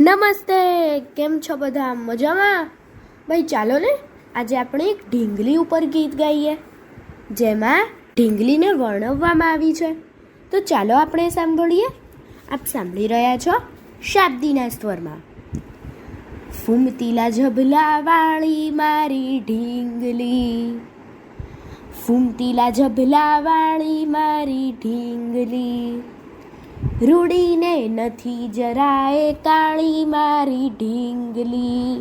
નમસ્તે, કેમ છો બધા? મજામાં? ભાઈ ચાલો ને આજે આપણે એક ઢીંગલી ઉપર ગીત ગાઈએ જેમાં ઢીંગલીને વર્ણવવામાં આવી છે. તો ચાલો આપણે સાંભળીએ. આપ સાંભળી રહ્યા છો શાબ્દીના સ્વરમાં. ફૂમતીલા ઝબલા વાળી મારી ઢીંગલી, ફૂમતીલા ઝબલા વાળી મારી ઢીંગલી, રૂડીને નથી જરાય કાળી મારી ઢીંગલી,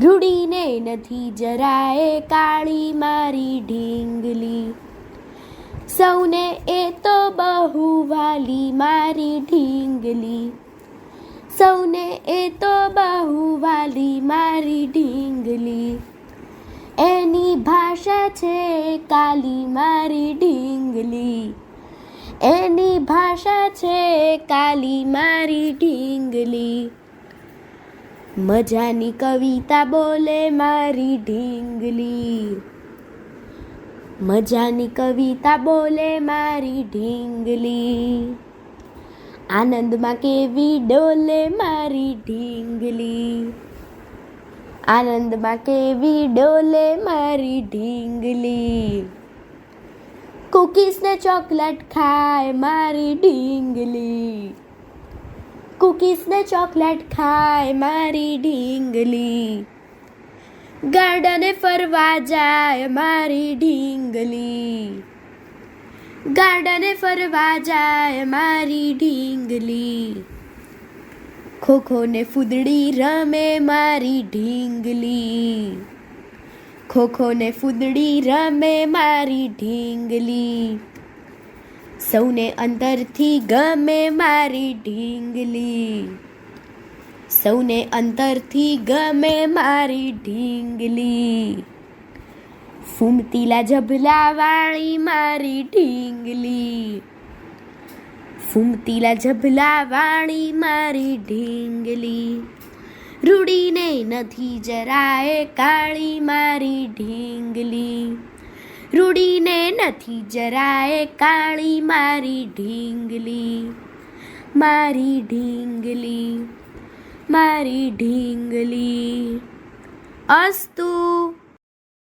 રૂડીને નથી જરાય કાળી મારી ઢીંગલી, સૌને એ તો બહુ વાલી મારી ઢીંગલી, સૌને એ તો બહુ વાલી મારી ઢીંગલી, એની ભાષા છે કાલી મારી ઢીંગલી, એની ભાષા છે કાલી મારી ઢીંગલી, મજાની કવિતા બોલે મારી ઢીંગલી, મજાની કવિતા બોલે મારી ઢીંગલી, આનંદમાં કેવી ડોલે મારી ઢીંગલી, આનંદમાં કેવી ડોલે મારી ઢીંગલી, કૂકીઝ ને ચોકલેટ ખાય મારી ઢીંગલી, કૂકીઝ ને ચોકલેટ ખાય મારી ઢીંગલી, ગાર્ડને ફરવા જાય મારી ઢીંગલી, ગાર્ડને ફરવા જાય મારી ઢીંગલી, ખોખો ને ફૂદડી રમે મારી ઢીંગલી, ખોખો ને ફૂદડી રમે મારી ઢીંગલી, સૌને અંતરથી ગમે મારી ઢીંગલી, સૌને અંતરથી ગમે મારી ઢીંગલી, ફૂમતીલા ઝબલા વાળી મારી ઢીંગલી, ફૂમતીલા ઝબલા વાળી મારી ઢીંગલી, રૂડીને નથી જરાય કાળી મારી ઢીંગલી, રૂડીને નથી જરાય કાળી મારી ઢીંગલી, મારી ઢીંગલી, મારી ઢીંગલી. અસ્તુ.